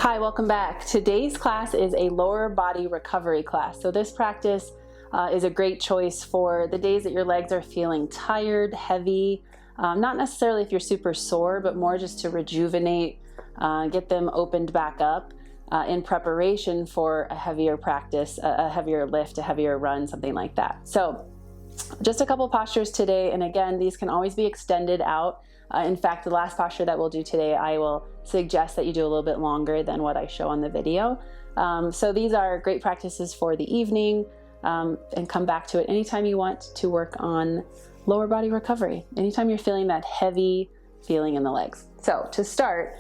Hi, welcome back. Today's class is a lower body recovery class. So this practice is a great choice for the days that your legs are feeling tired, heavy, not necessarily if you're super sore, but more just to rejuvenate, get them opened back up in preparation for a heavier practice, a heavier lift, a heavier run, something like that. So just a couple postures today, and again, these can always be extended out. In fact, the last posture that we'll do today, I will suggest that you do a little bit longer than what I show on the video. So these are great practices for the evening, and come back to it anytime you want to work on lower body recovery, anytime you're feeling that heavy feeling in the legs. So to start,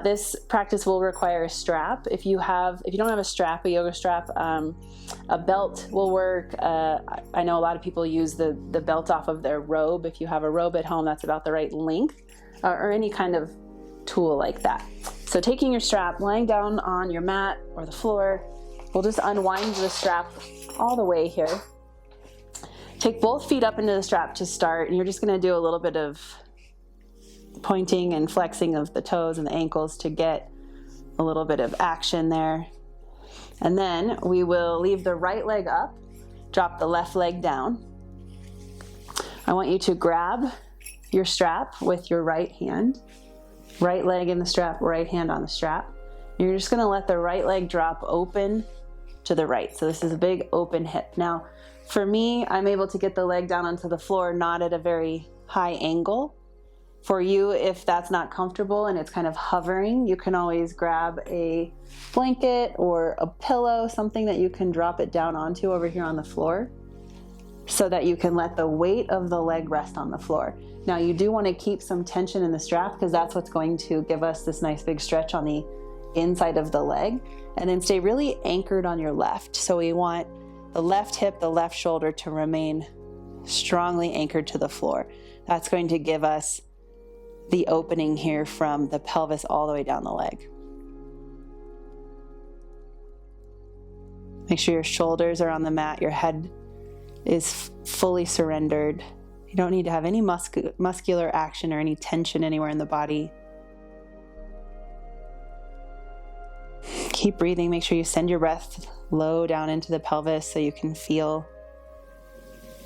this practice will require a strap. If you don't have a strap, a yoga strap, a belt will work. I know a lot of people use the belt off of their robe. If you have a robe at home, that's about the right length, or any kind of tool like that. So taking your strap, lying down on your mat or the floor, we'll just unwind the strap all the way here. Take both feet up into the strap to start, and you're just going to do a little bit of pointing and flexing of the toes and the ankles to get a little bit of action there. And then we will leave the right leg up, drop the left leg down. I want you to grab your strap with your right hand, right leg in the strap, right hand on the strap. You're just going to let the right leg drop open to the right. So this is a big open hip. Now, for me, I'm able to get the leg down onto the floor, not at a very high angle. For you, if that's not comfortable and it's kind of hovering, you can always grab a blanket or a pillow, something that you can drop it down onto over here on the floor, so that you can let the weight of the leg rest on the floor. Now, you do want to keep some tension in the strap because that's what's going to give us this nice big stretch on the inside of the leg, and then stay really anchored on your left. So we want the left hip, the left shoulder to remain strongly anchored to the floor. That's going to give us the opening here from the pelvis all the way down the leg. Make sure your shoulders are on the mat, your head is fully surrendered. You don't need to have any muscular action or any tension anywhere in the body. Keep breathing. Make sure you send your breath low down into the pelvis so you can feel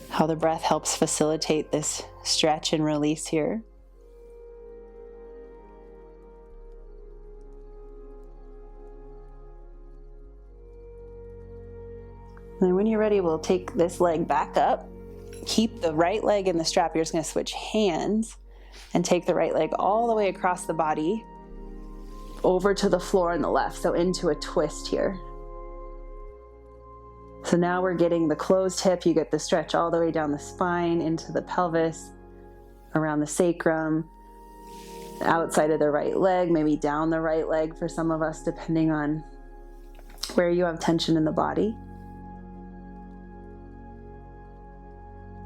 how the breath helps facilitate this stretch and release here. And then when you're ready, we'll take this leg back up. Keep the right leg in the strap. You're just going to switch hands and take the right leg all the way across the body over to the floor on the left. So into a twist here. So now we're getting the closed hip. You get the stretch all the way down the spine, into the pelvis, around the sacrum, outside of the right leg, maybe down the right leg for some of us, depending on where you have tension in the body.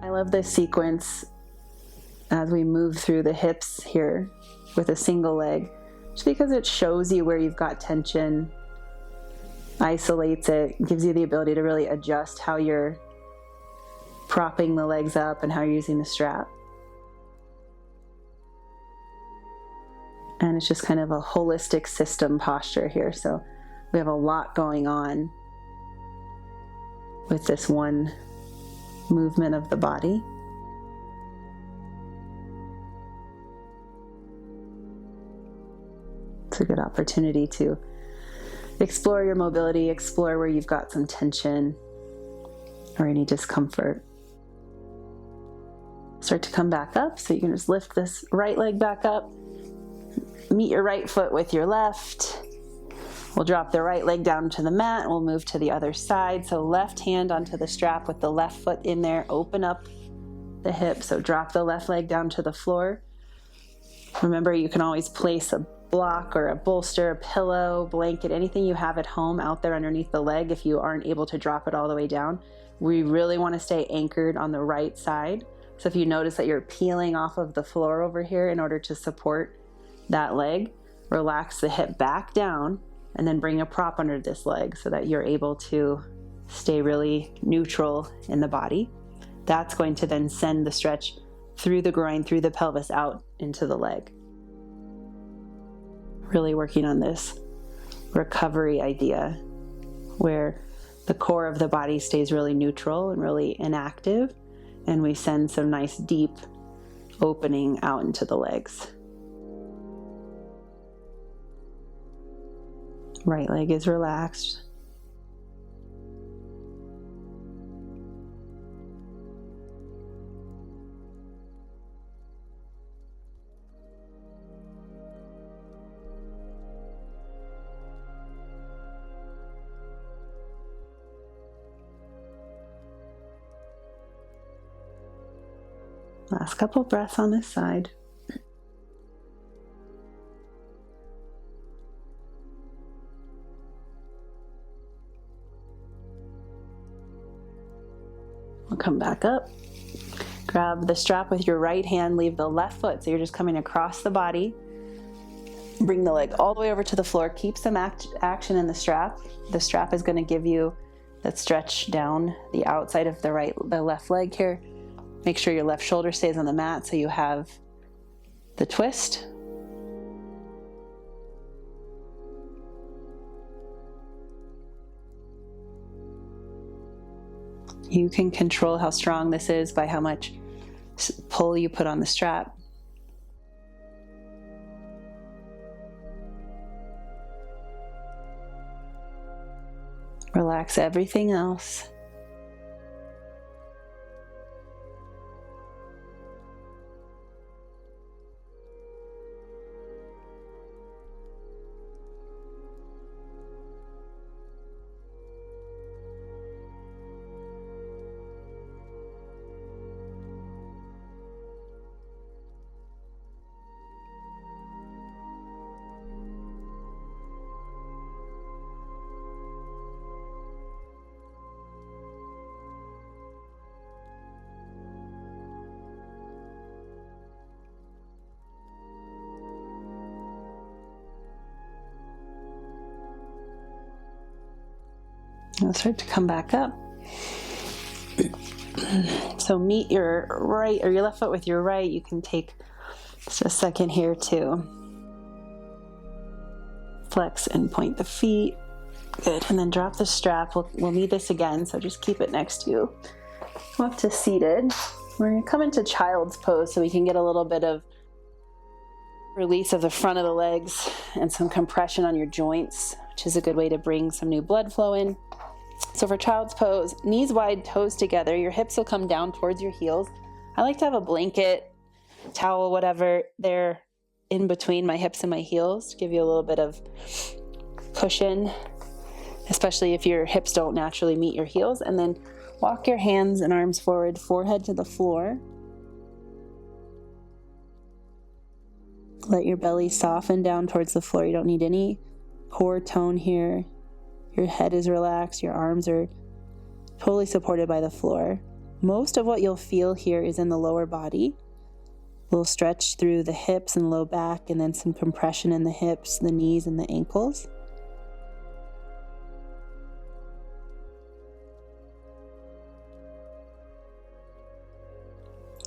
I love this sequence as we move through the hips here with a single leg, just because it shows you where you've got tension, isolates it, gives you the ability to really adjust how you're propping the legs up and how you're using the strap. And it's just kind of a holistic system posture here. So we have a lot going on with this one movement of the body. It's a good opportunity to explore your mobility, explore where you've got some tension or any discomfort. Start to come back up, so you can just lift this right leg back up, meet your right foot with your left. We'll drop the right leg down to the mat. We'll move to the other side. So left hand onto the strap with the left foot in there. Open up the hip. So drop the left leg down to the floor. Remember, you can always place a block or a bolster, a pillow, blanket, anything you have at home out there underneath the leg if you aren't able to drop it all the way down. We really want to stay anchored on the right side. So if you notice that you're peeling off of the floor over here in order to support that leg, relax the hip back down and then bring a prop under this leg so that you're able to stay really neutral in the body. That's going to then send the stretch through the groin, through the pelvis, out into the leg. Really working on this recovery idea where the core of the body stays really neutral and really inactive, and we send some nice deep opening out into the legs. Right leg is relaxed. Last couple breaths on this side. We'll come back up. Grab the strap with your right hand, leave the left foot, so you're just coming across the body. Bring the leg all the way over to the floor. Keep some action in the strap. The strap is going to give you that stretch down the outside of the left leg here. Make sure your left shoulder stays on the mat so you have the twist. You can control how strong this is by how much pull you put on the strap. Relax everything else. It'll start to come back up. So meet your right or your left foot with your right. You can take just a second here to flex and point the feet. Good. And then drop the strap. We'll need this again, so just keep it next to you. Come up to seated. We're going to come into child's pose so we can get a little bit of release of the front of the legs and some compression on your joints, which is a good way to bring some new blood flow in. So for child's pose, knees wide, toes together, your hips will come down towards your heels. I like to have a blanket, towel, whatever, there in between my hips and my heels to give you a little bit of cushion, especially if your hips don't naturally meet your heels. And then walk your hands and arms forward, forehead to the floor. Let your belly soften down towards the floor. You don't need any core tone here. Your head is relaxed. Your arms are totally supported by the floor. Most of what you'll feel here is in the lower body. A little stretch through the hips and low back, and then some compression in the hips, the knees, and the ankles.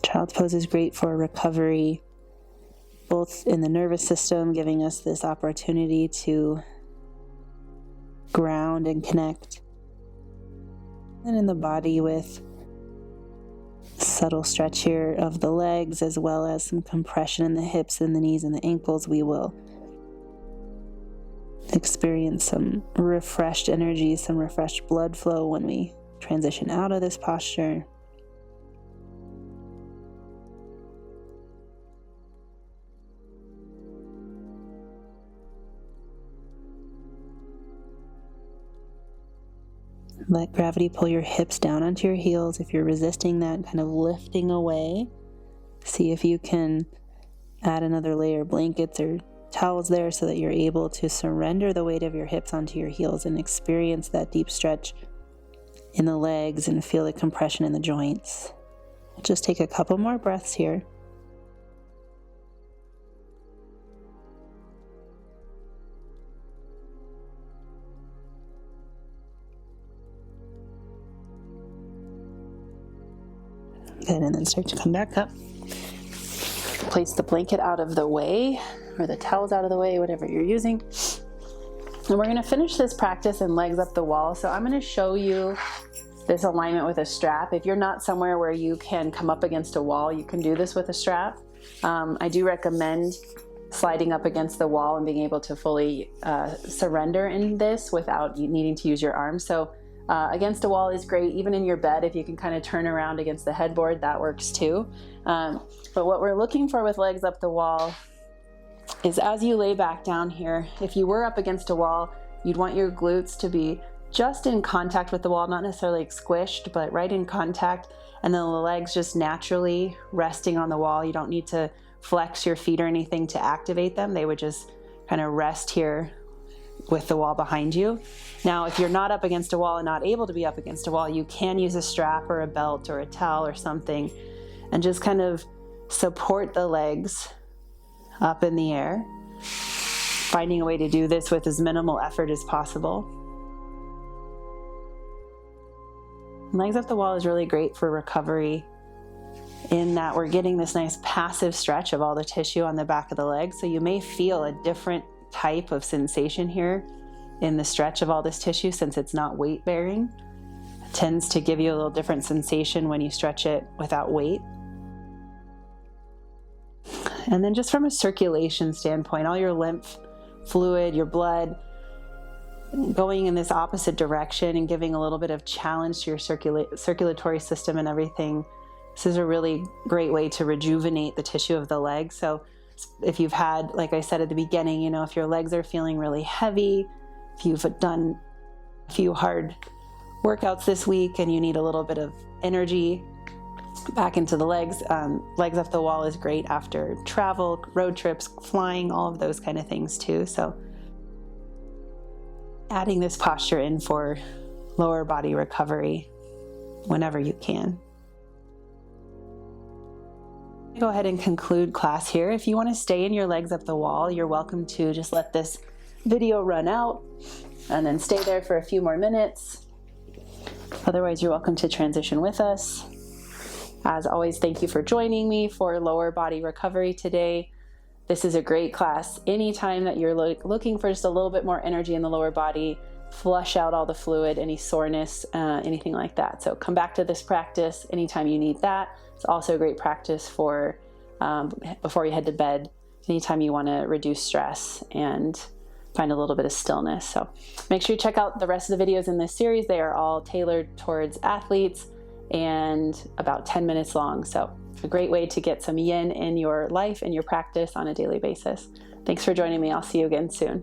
Child's pose is great for recovery, both in the nervous system, giving us this opportunity to ground and connect, and in the body with subtle stretch here of the legs, as well as some compression in the hips and the knees and the ankles. We will experience some refreshed energy, some refreshed blood flow when we transition out of this posture. Let gravity pull your hips down onto your heels. If you're resisting that, kind of lifting away, see if you can add another layer of blankets or towels there so that you're able to surrender the weight of your hips onto your heels and experience that deep stretch in the legs and feel the compression in the joints. Just take a couple more breaths here. Good, and then start to come back up. Place the blanket out of the way, or the towels out of the way, whatever you're using. And we're going to finish this practice in legs up the wall. So I'm going to show you this alignment with a strap. If you're not somewhere where you can come up against a wall, you can do this with a strap. I do recommend sliding up against the wall and being able to fully surrender in this without needing to use your arms. So against a wall is great. Even in your bed, if you can kind of turn around against the headboard, that works too. But what we're looking for with legs up the wall is as you lay back down here, if you were up against a wall, you'd want your glutes to be just in contact with the wall, not necessarily squished, but right in contact. And then the legs just naturally resting on the wall. You don't need to flex your feet or anything to activate them. They would just kind of rest here with the wall behind you. Now, if you're not up against a wall and not able to be up against a wall, you can use a strap or a belt or a towel or something and just kind of support the legs up in the air, finding a way to do this with as minimal effort as possible. Legs up the wall is really great for recovery in that we're getting this nice passive stretch of all the tissue on the back of the leg. So you may feel a different type of sensation here in the stretch of all this tissue since it's not weight bearing. It tends to give you a little different sensation when you stretch it without weight. And then just from a circulation standpoint, all your lymph fluid, your blood, going in this opposite direction and giving a little bit of challenge to your circulatory system and everything. This is a really great way to rejuvenate the tissue of the leg. So if you've had, like I said at the beginning, you know, if your legs are feeling really heavy, if you've done a few hard workouts this week and you need a little bit of energy back into the legs, legs up the wall is great after travel, road trips, flying, all of those kind of things too. So adding this posture in for lower body recovery whenever you can. Go ahead and conclude class here. If you want to stay in your legs up the wall, you're welcome to just let this video run out and then stay there for a few more minutes. Otherwise, you're welcome to transition with us. As always, thank you for joining me for lower body recovery today. This is a great class. Anytime that you're looking for just a little bit more energy in the lower body, flush out all the fluid, any soreness, anything like that. So come back to this practice anytime you need that. It's also a great practice for before you head to bed, anytime you want to reduce stress and find a little bit of stillness. So make sure you check out the rest of the videos in this series. They are all tailored towards athletes and about 10 minutes long. So a great way to get some yin in your life and your practice on a daily basis. Thanks for joining me. I'll see you again soon.